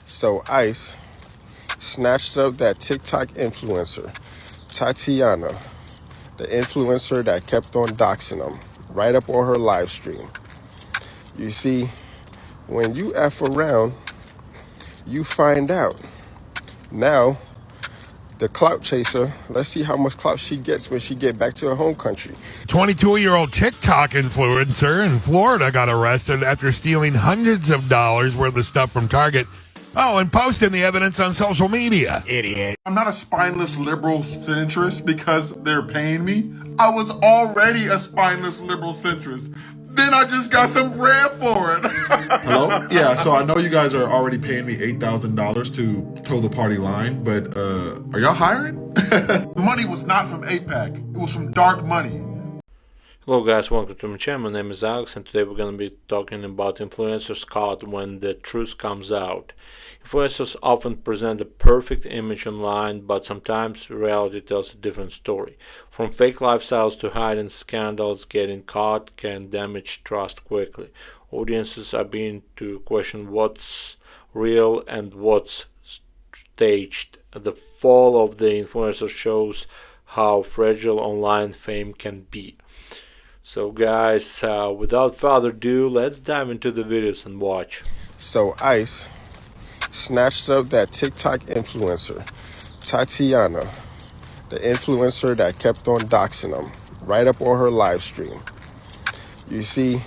So ICE snatched up that TikTok influencer, Tatiana, the influencer that kept on doxing them, right up on her live stream. You see, when you F around, you find out. Now, the clout chaser, let's see how much clout she gets when she get back to her home country. 22-year-old TikTok influencer in Florida got arrested after stealing hundreds of dollars worth of stuff from Target. Oh, and posting the evidence on social media. Idiot. I'm not a spineless liberal centrist because they're paying me. I was already a spineless liberal centrist. Then I just got some bread for it. Hello? Yeah, so I know you guys are already paying me $8,000 to toe the party line, but are y'all hiring? The money was not from APAC. It was from dark money. Hello guys, welcome to my channel. My name is Alex and today we're going to be talking about influencers caught when the truth comes out. Influencers often present a perfect image online, but sometimes reality tells a different story. From fake lifestyles to hidden scandals, getting caught can damage trust quickly. Audiences are beginning to question what's real and what's staged. The fall of the influencer shows how fragile online fame can be. So guys, without further ado, let's dive into the videos and watch. So ICE snatched up that TikTok influencer, Tatiana, the influencer that kept on doxing them, right up on her live stream. You see,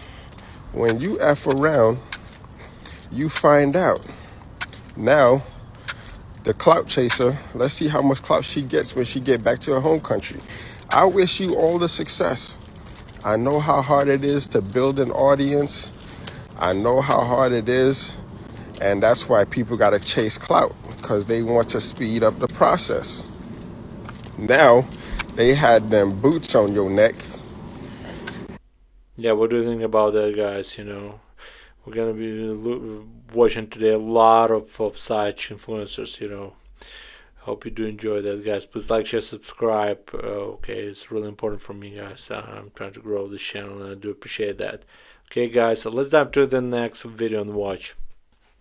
when you F around, you find out. Now, the clout chaser, let's see how much clout she gets when she get back to her home country. I wish you all the success. I know how hard it is to build an audience. I know how hard it is. And that's why people got to chase clout, because they want to speed up the process. Now, they had them boots on your neck. Yeah, what do you think about that, guys? You know, we're going to be watching today a lot of such influencers, you know. Hope you do enjoy that, guys. Please like, share, subscribe. Okay, it's really important for me, guys. I'm trying to grow this channel and I do appreciate that. Okay, guys, so let's dive to the next video and watch.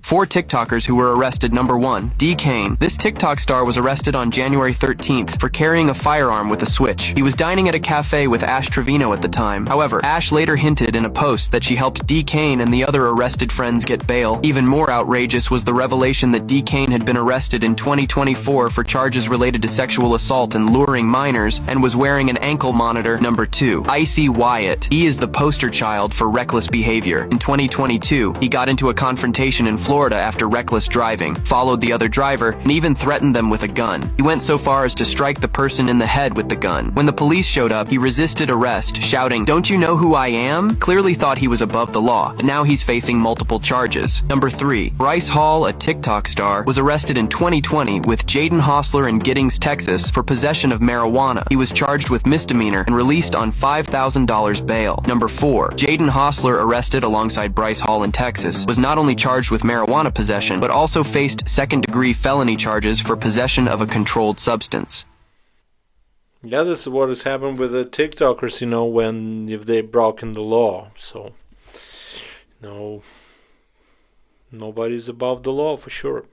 4 TikTokers who were arrested. Number 1, D. Kane. This TikTok star was arrested on January 13th for carrying a firearm with a switch. He was dining at a cafe with Ash Trevino at the time. However, Ash later hinted in a post that she helped D. Kane and the other arrested friends get bail. Even more outrageous was the revelation that D. Kane had been arrested in 2024 for charges related to sexual assault and luring minors and was wearing an ankle monitor. Number 2, Icy Wyatt. He is the poster child for reckless behavior. In 2022, he got into a confrontation in Florida after reckless driving, followed the other driver, and even threatened them with a gun. He went so far as to strike the person in the head with the gun. When the police showed up, he resisted arrest, shouting, "Don't you know who I am?" Clearly thought he was above the law, but now he's facing multiple charges. Number 3, Bryce Hall, a TikTok star, was arrested in 2020 with Jaden Hostler in Giddings, Texas, for possession of marijuana. He was charged with misdemeanor and released on $5,000 bail. Number 4, Jaden Hostler, arrested alongside Bryce Hall in Texas, was not only charged with marijuana possession, but also faced second-degree felony charges for possession of a controlled substance. Yeah, this is what has happened with the TikTokers, you know, if they broken the law. So, no, nobody's above the law for sure.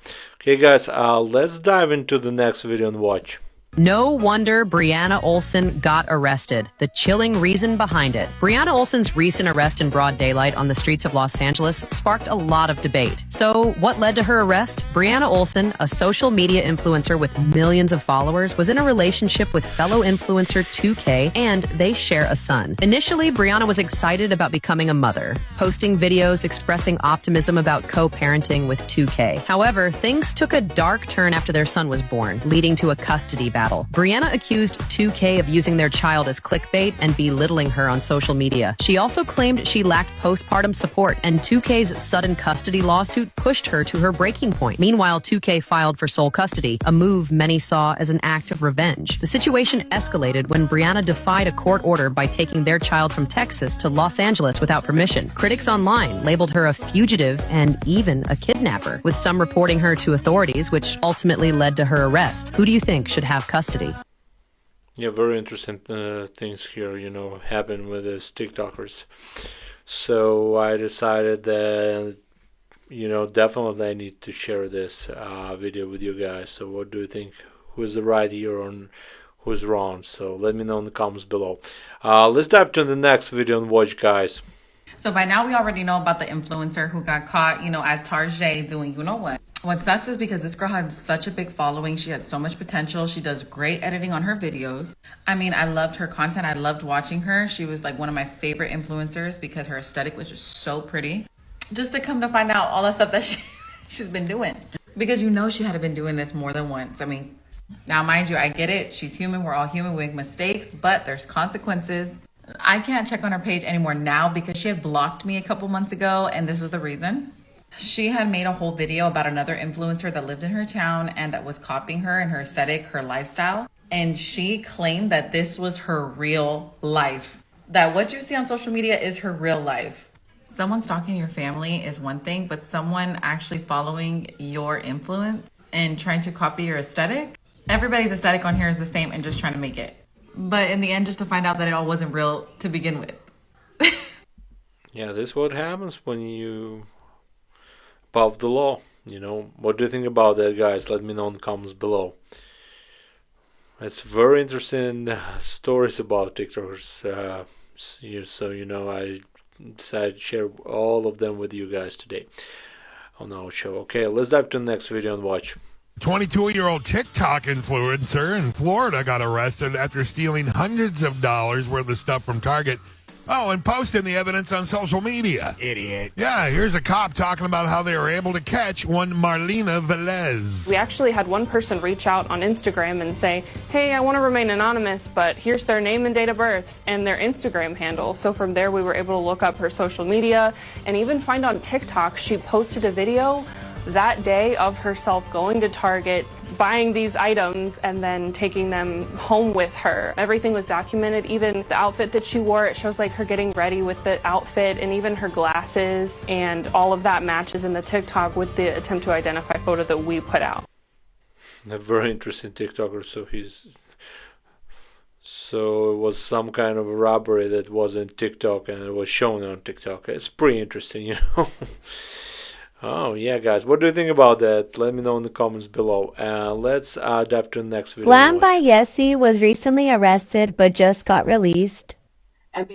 Okay, guys, let's dive into the next video and watch. No wonder Brianna Olsen got arrested. The chilling reason behind it. Brianna Olsen's recent arrest in broad daylight on the streets of Los Angeles sparked a lot of debate. So, what led to her arrest? Brianna Olsen, a social media influencer with millions of followers, was in a relationship with fellow influencer 2K, and they share a son. Initially, Brianna was excited about becoming a mother, posting videos expressing optimism about co-parenting with 2K. However, things took a dark turn after their son was born, leading to a custody battle. Brianna accused 2K of using their child as clickbait and belittling her on social media. She also claimed she lacked postpartum support, and 2K's sudden custody lawsuit pushed her to her breaking point. Meanwhile, 2K filed for sole custody, a move many saw as an act of revenge. The situation escalated when Brianna defied a court order by taking their child from Texas to Los Angeles without permission. Critics online labeled her a fugitive and even a kidnapper, with some reporting her to authorities, which ultimately led to her arrest. Who do you think should have custody? Yeah, very interesting things here, you know, happen with these TikTokers. So I decided that definitely I need to share this video with you guys. So what do you think? Who's the right here and who's wrong? So let me know in the comments below. Let's dive to the next video and watch, guys. So by now we already know about the influencer who got caught, at Tarjay doing what. What sucks is because this girl had such a big following. She had so much potential. She does great editing on her videos. I mean, I loved her content. I loved watching her. She was like one of my favorite influencers because her aesthetic was just so pretty. Just to come to find out all the stuff that she's been doing. Because she had been doing this more than once. I mean, now mind you, I get it. She's human. We're all human. We make mistakes, but there's consequences. I can't check on her page anymore now because she had blocked me a couple months ago, and this is the reason. She had made a whole video about another influencer that lived in her town and that was copying her and her aesthetic, her lifestyle. And she claimed that this was her real life. That what you see on social media is her real life. Someone stalking your family is one thing, but someone actually following your influence and trying to copy your aesthetic, everybody's aesthetic on here is the same and just trying to make it. But in the end, just to find out that it all wasn't real to begin with. Yeah, this is what happens when you above the law. What do you think about that, guys? Let me know in the comments below. It's very interesting stories about TikTokers here, so I decided to share all of them with you guys today on our show. Okay, let's dive to the next video and watch. 22-year-old TikTok influencer in Florida got arrested after stealing hundreds of dollars worth of stuff from Target. Oh, and posting the evidence on social media. Idiot. Yeah, here's a cop talking about how they were able to catch one Marlena Velez. We actually had one person reach out on Instagram and say, hey, I want to remain anonymous, but here's their name and date of birth and their Instagram handle. So from there, we were able to look up her social media and even find on TikTok, she posted a video that day of herself going to Target, buying these items, and then taking them home with her. Everything was documented, even the outfit that she wore. It shows like her getting ready with the outfit and even her glasses, and all of that matches in the TikTok with the attempt to identify photo that we put out. A very interesting TikToker. So it was some kind of a robbery that wasn't TikTok and it was shown on TikTok. It's pretty interesting, Oh, yeah, guys. What do you think about that? Let me know in the comments below. Let's dive to the next video. Glam by Yessie was recently arrested but just got released. And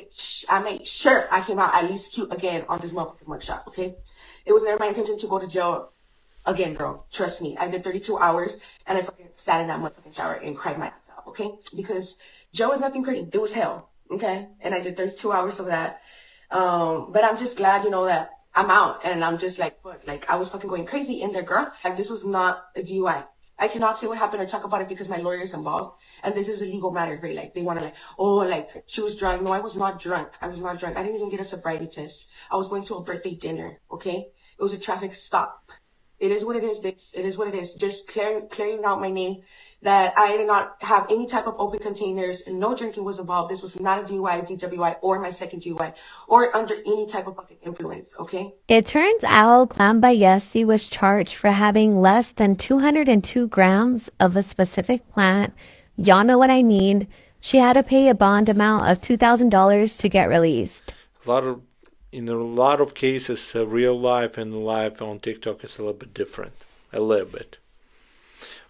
I made sure I came out at least cute again on this motherfucking mugshot, okay? It was never my intention to go to jail again, girl. Trust me. I did 32 hours and I fucking sat in that motherfucking shower and cried my ass out, okay? Because jail is nothing pretty. It was hell, okay? And I did 32 hours of that. But I'm just glad, that I'm out, and I'm just like, fuck, like, I was fucking going crazy in there, girl. Like, this was not a DUI. I cannot say what happened or talk about it because my lawyer is involved, and this is a legal matter, right? Like, they want to she was drunk. No, I was not drunk. I was not drunk. I didn't even get a sobriety test. I was going to a birthday dinner, okay? It was a traffic stop. It is what it is, bitch. It is what it is. Just clearing out my name that I did not have any type of open containers. No drinking was involved. This was not a DUI, DWI, or my second DUI, or under any type of fucking influence, okay? It turns out Glam by Yessie was charged for having less than 202 grams of a specific plant. Y'all know what I mean. She had to pay a bond amount of $2,000 to get released. In a lot of cases, real life and life on TikTok is a little bit different. A little bit.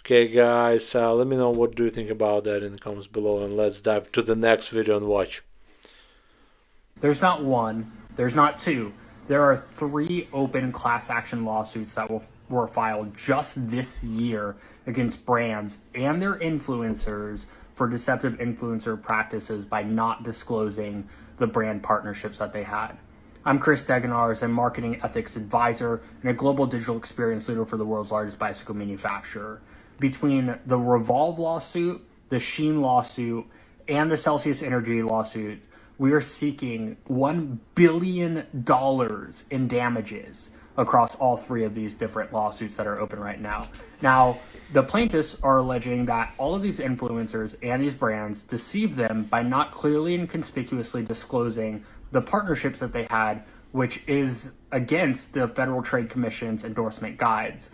Okay, guys, let me know what do you think about that in the comments below, and let's dive to the next video and watch. There's not one, there's not two. There are 3 open class action lawsuits that were filed just this year against brands and their influencers for deceptive influencer practices by not disclosing the brand partnerships that they had. I'm Chris Degenars, a marketing ethics advisor and a global digital experience leader for the world's largest bicycle manufacturer. Between the Revolve lawsuit, the Shein lawsuit, and the Celsius Energy lawsuit, we are seeking $1 billion in damages across all 3 of these different lawsuits that are open right now. Now, the plaintiffs are alleging that all of these influencers and these brands deceived them by not clearly and conspicuously disclosing the partnerships that they had, which is against the Federal Trade Commission's endorsement guides.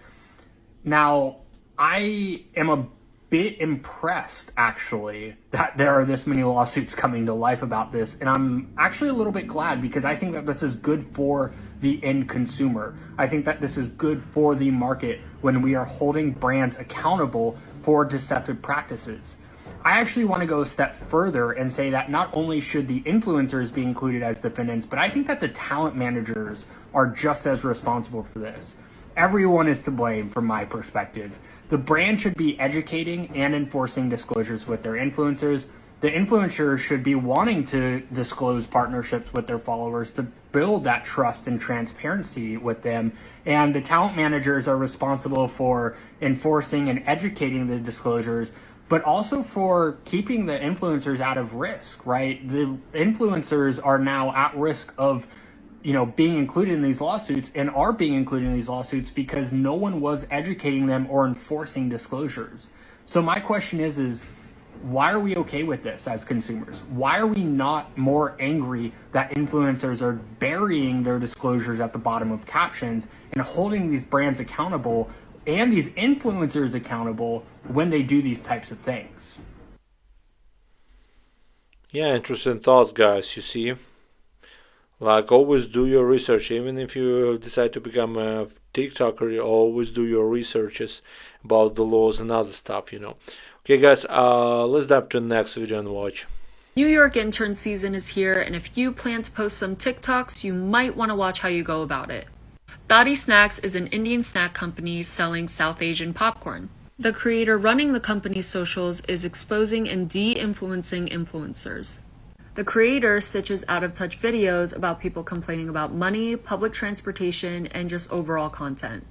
Now, I am a bit impressed, actually, that there are this many lawsuits coming to life about this. And I'm actually a little bit glad, because I think that this is good for the end consumer. I think that this is good for the market when we are holding brands accountable for deceptive practices. I actually want to go a step further and say that not only should the influencers be included as defendants, but I think that the talent managers are just as responsible for this. Everyone is to blame from my perspective. The brand should be educating and enforcing disclosures with their influencers. The influencers should be wanting to disclose partnerships with their followers to build that trust and transparency with them. And the talent managers are responsible for enforcing and educating the disclosures, but also for keeping the influencers out of risk, right? The influencers are now at risk of being included in these lawsuits, and are being included in these lawsuits because no one was educating them or enforcing disclosures. So my question is why are we okay with this as consumers? Why are we not more angry that influencers are burying their disclosures at the bottom of captions and holding these brands accountable and these influencers accountable when they do these types of things? Yeah, interesting thoughts, guys. You see, like, always do your research. Even if you decide to become a TikToker, you always do your researches about the laws and other stuff, Okay, guys, let's dive to the next video and watch. New York intern season is here, and if you plan to post some TikToks, you might want to watch how you go about it. Dadi Snacks is an Indian snack company selling South Asian popcorn. The creator running the company's socials is exposing and de-influencing influencers. The creator stitches out-of-touch videos about people complaining about money, public transportation, and just overall content.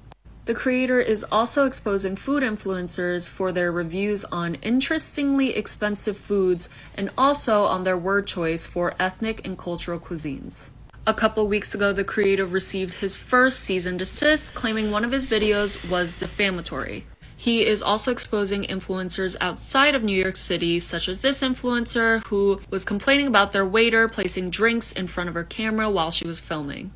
The creator is also exposing food influencers for their reviews on interestingly expensive foods and also on their word choice for ethnic and cultural cuisines. A couple weeks ago, the creator received his first cease and desist, claiming one of his videos was defamatory. He is also exposing influencers outside of New York City, such as this influencer who was complaining about their waiter placing drinks in front of her camera while she was filming.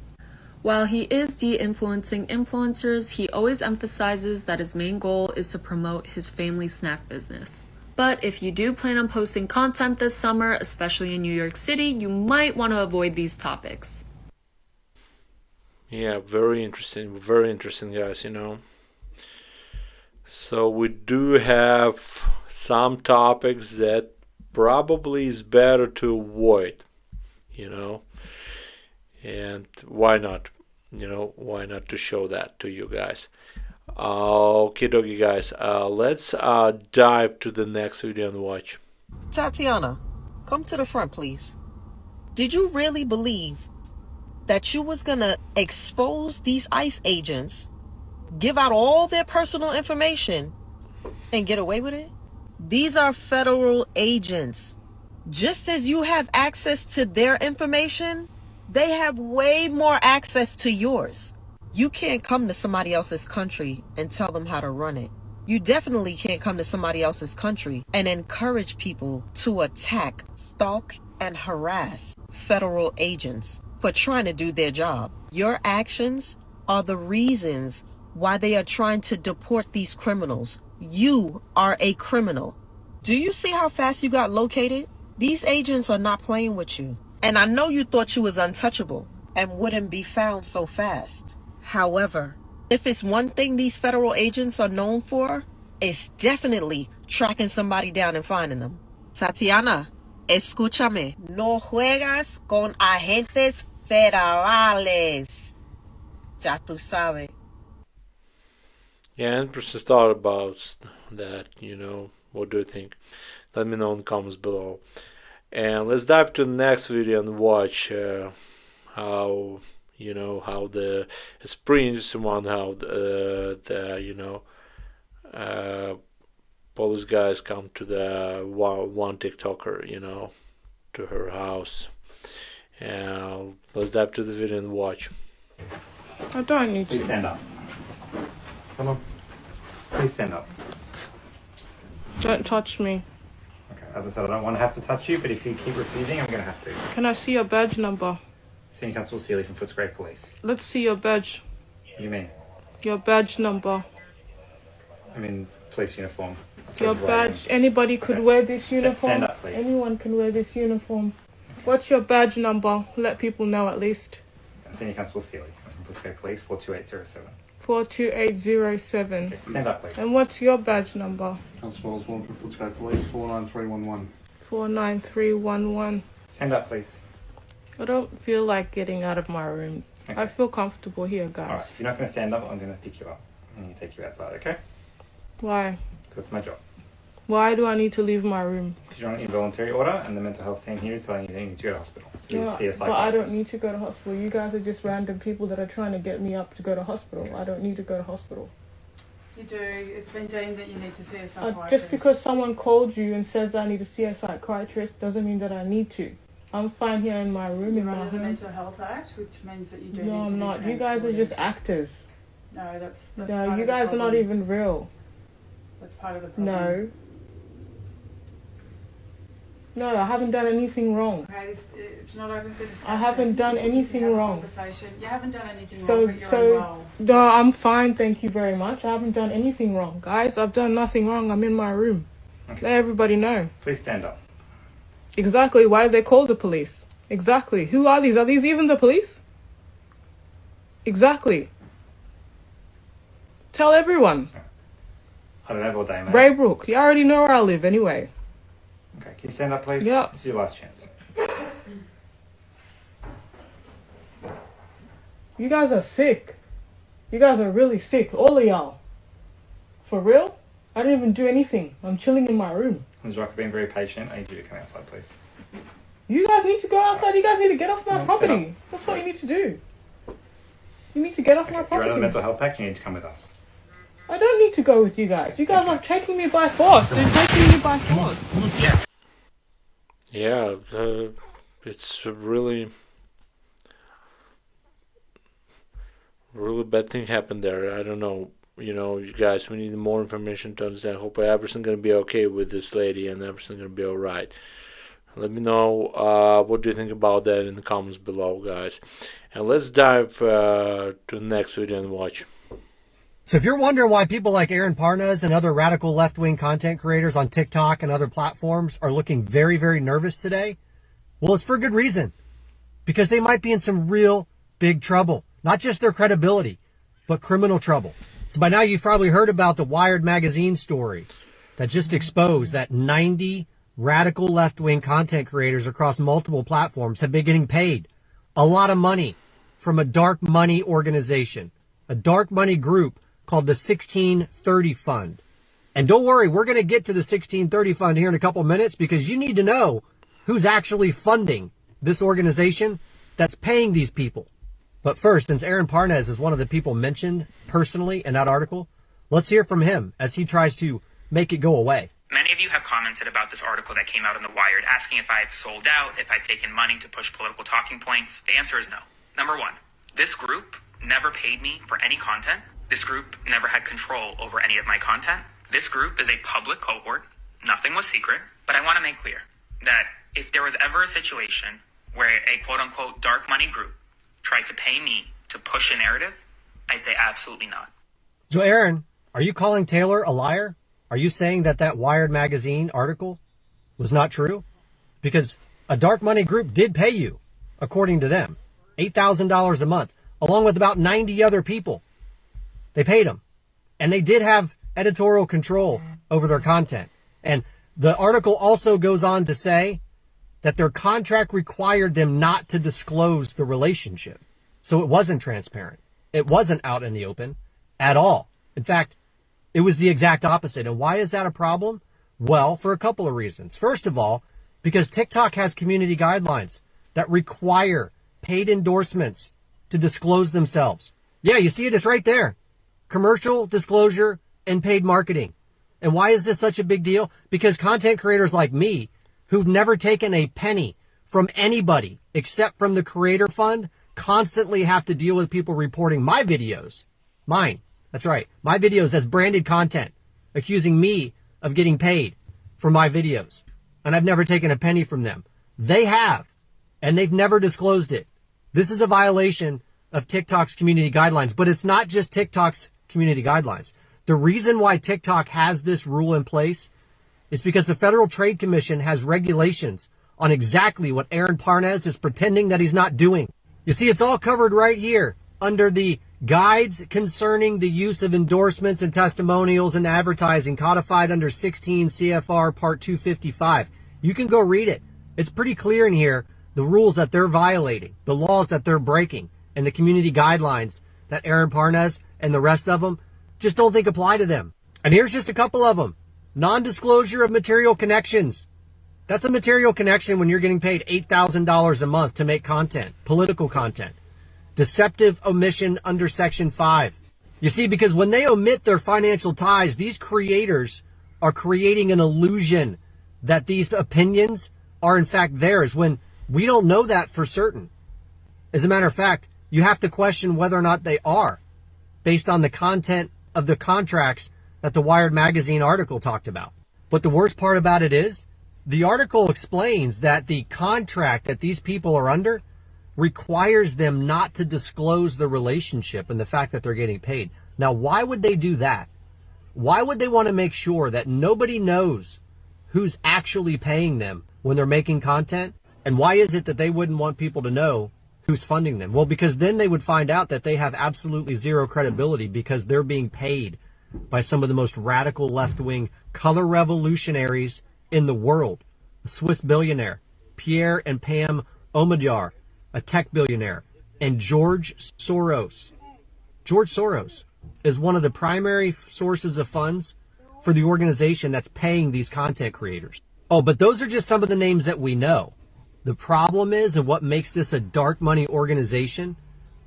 While he is de-influencing influencers, he always emphasizes that his main goal is to promote his family snack business. But if you do plan on posting content this summer, especially in New York City, you might want to avoid these topics. Yeah, very interesting, guys, So we do have some topics that probably is better to avoid, and why not? Why not to show that to you guys? Okay, dokie, guys. Let's dive to the next video and watch. Tatiana, come to the front, please. Did you really believe that you was gonna expose these ICE agents, give out all their personal information, and get away with it? These are federal agents. Just as you have access to their information, they have way more access to yours. You can't come to somebody else's country and tell them how to run it. You definitely can't come to somebody else's country and encourage people to attack, stalk, and harass federal agents for trying to do their job. Your actions are the reasons why they are trying to deport these criminals. You are a criminal. Do you see how fast you got located? These agents are not playing with you. And I know you thought you was untouchable and wouldn't be found so fast. However, if it's one thing these federal agents are known for, it's definitely tracking somebody down and finding them. Tatiana, escúchame. No juegas con agentes federales. Ya tú sabes. Yeah, interesting thought about that, What do you think? Let me know in the comments below. And let's dive to the next video and watch how the it's pretty interesting one, how the police guys come to the one TikToker, to her house. And let's dive to the video and watch. I don't need Please stand up. Come on. Please stand up. Don't touch me. Okay, as I said, I don't want to have to touch you, but if you keep refusing, I'm going to have to. Can I see your badge number? Senior Constable Seeley from Footscray Police. Let's see your badge. What do you mean? Your badge number. I'm in police uniform. Your badge. Anybody could wear this uniform. Stand up, please. Anyone can wear this uniform. What's your badge number? Let people know at least. Senior Constable Sealy. Footscray Police 42807. 42807. Okay, stand up, please. And what's your badge number? Constable Osborne from Footscray Police 49311. 49311. Stand up, please. I don't feel like getting out of my room. Okay. I feel comfortable here, guys. Alright, if you're not going to stand up, I'm going to pick you up and take you outside, okay? Why? That's my job. Why do I need to leave my room? Because you're on involuntary order, and the mental health team here is telling you that you need to go to hospital. So you Yeah, see a but I don't psychiatrist. need to go to hospital. You guys are just random people that are trying to get me up to go to hospital. I don't need to go to hospital. You do. It's been deemed that you need to see a psychiatrist. Just because someone called you and says I need to see a psychiatrist doesn't mean that I need to. I'm fine here in my room in You're my under the home. Mental Health Act, which means that you do need No, to I'm be not. You guys are transported. just actors. No, that's No, part you of the guys are not problem. even real. That's part of the problem. No. No, I haven't done anything wrong. Okay, it's not open for discussion. I haven't done anything You have a wrong. Conversation. You haven't done anything So, wrong, but you're unwell. no, I'm fine. Thank you very much. I haven't done anything wrong, guys. I've done nothing wrong. I'm in my room. Okay. Let everybody know. Please stand up. Exactly. Why did they call the police? Exactly. Who are these? Are these even the police? Exactly. Tell everyone. I don't know all day, mate. Braybrook. You already know where I live anyway. Okay, can you stand up, please? Yep. This is your last chance. You guys are sick. You guys are really sick. All of y'all. For real? I didn't even do anything. I'm chilling in my room. Ms. Rock, being very patient. I need you to come outside, please. You guys need to go outside. You guys need to get off my No, property. sit That's what you need to do. You need to get off my You're under the property. Mental Health Act. You need to come with us. I don't need to go with you guys. You guys are taking me by force. You're taking me by force. Yeah, it's a really bad thing happened there. I don't know. You guys, we need more information to understand. Hope everything's gonna be okay with this lady and everything's gonna be alright. Let me know what do you think about that in the comments below, guys. And let's dive to the next video and watch. So if you're wondering why people like Aaron Parnas and other radical left-wing content creators on TikTok and other platforms are looking very, very nervous today, well, it's for good reason. Because they might be in some real big trouble. Not just their credibility, but criminal trouble. So by now you've probably heard about the Wired magazine story that just exposed that 90 radical left-wing content creators across multiple platforms have been getting paid a lot of money from a dark money organization, a dark money group called the 1630 Fund. And don't worry, we're going to get to the 1630 Fund here in a couple minutes because you need to know who's actually funding this organization that's paying these people. But first, since Aaron Parnas is one of the people mentioned personally in that article, let's hear from him as he tries to make it go away. Many of you have commented about this article that came out in The Wired, asking if I've sold out, if I've taken money to push political talking points. The answer is no. Number one, this group never paid me for any content. This group never had control over any of my content. This group is a public cohort. Nothing was secret. But I want to make clear that if there was ever a situation where a quote-unquote dark money group tried to pay me to push a narrative, I'd say absolutely not. So Aaron, are you calling Taylor a liar? Are you saying that that Wired magazine article was not true? Because a dark money group did pay you, according to them, $8,000 a month, along with about 90 other people. They paid them. And they did have editorial control over their content. And the article also goes on to say that their contract required them not to disclose the relationship. So it wasn't transparent. It wasn't out in the open at all. In fact, it was the exact opposite. And why is that a problem? Well, for a couple of reasons. First of all, because TikTok has community guidelines that require paid endorsements to disclose themselves. Yeah, you see it, it's right there. Commercial disclosure and paid marketing. And why is this such a big deal? Because content creators like me, who've never taken a penny from anybody except from the Creator Fund, constantly have to deal with people reporting my videos. Mine. That's right. My videos as branded content, accusing me of getting paid for my videos. And I've never taken a penny from them. They have. And they've never disclosed it. This is a violation of TikTok's community guidelines. But it's not just TikTok's community guidelines. The reason why TikTok has this rule in place is because the Federal Trade Commission has regulations on exactly what Aaron Parnes is pretending that he's not doing. You see, it's all covered right here under the Guides Concerning the Use of Endorsements and Testimonials in Advertising, codified under 16 CFR Part 255. You can go read it. It's pretty clear in here, the rules that they're violating, the laws that they're breaking, and the community guidelines that Aaron Parnes and the rest of them just don't think apply to them. And here's just a couple of them. Non-disclosure of material connections. That's a material connection when you're getting paid $8,000 a month to make content, political content. Deceptive omission under Section 5. You see, because when they omit their financial ties, these creators are creating an illusion that these opinions are in fact theirs when we don't know that for certain. As a matter of fact, you have to question whether or not they are based on the content of the contracts that the Wired magazine article talked about. But the worst part about it is, the article explains that the contract that these people are under requires them not to disclose the relationship and the fact that they're getting paid. Now, why would they do that? Why would they want to make sure that nobody knows who's actually paying them when they're making content? And why is it that they wouldn't want people to know who's funding them? Well, because then they would find out that they have absolutely zero credibility because they're being paid by some of the most radical left-wing color revolutionaries in the world. A Swiss billionaire, Pierre and Pam Omidyar, a tech billionaire, and George Soros. George Soros is one of the primary sources of funds for the organization that's paying these content creators. Oh, but those are just some of the names that we know. The problem is, and what makes this a dark money organization,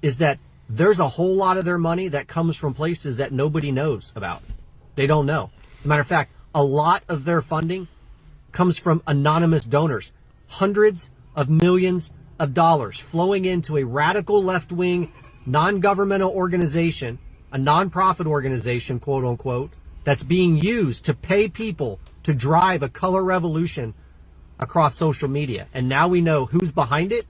is that there's a whole lot of their money that comes from places that nobody knows about. They don't know. As a matter of fact, a lot of their funding comes from anonymous donors. Hundreds of millions of dollars flowing into a radical left-wing non-governmental organization, a non-profit organization, quote unquote, that's being used to pay people to drive a color revolution across social media. And now we know who's behind it,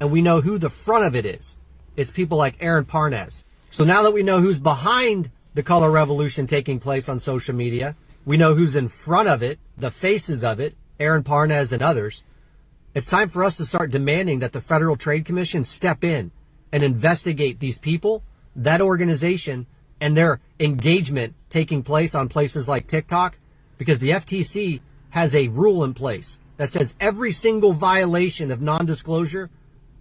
and we know who the front of it is. It's people like Aaron Parnes. So now that we know who's behind the color revolution taking place on social media, we know who's in front of it, the faces of it, Aaron Parnes and others. It's time for us to start demanding that the Federal Trade Commission step in and investigate these people, that organization, and their engagement taking place on places like TikTok, because the FTC has a rule in place that says every single violation of non-disclosure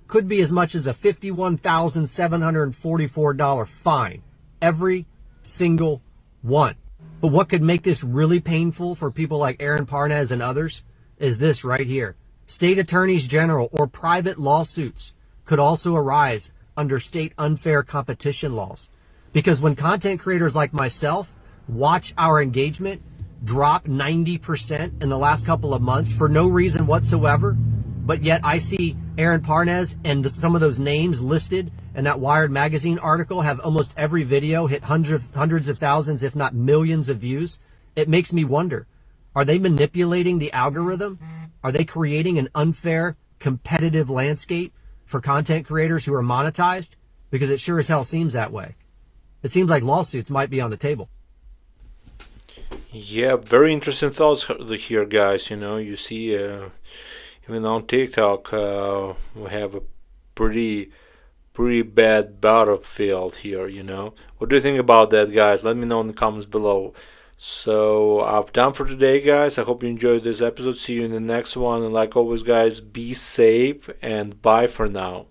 could be as much as a $51,744 fine. Every single one. But what could make this really painful for people like Aaron Parnes and others is this right here. State attorneys general or private lawsuits could also arise under state unfair competition laws. Because when content creators like myself watch our engagement drop 90% in the last couple of months for no reason whatsoever, but yet I see Aaron Parnes and some of those names listed in that Wired magazine article have almost every video hit hundreds of thousands, if not millions of views. It makes me wonder, are they manipulating the algorithm? Are they creating an unfair, competitive landscape for content creators who are monetized? Because it sure as hell seems that way. It seems like lawsuits might be on the table. Yeah, very interesting thoughts here, guys. You know, you see, even on TikTok, we have a pretty bad battlefield here, you know. What do you think about that, guys? Let me know in the comments below. So I've done for today, guys. I hope you enjoyed this episode. See you in the next one. And like always, guys, be safe and bye for now.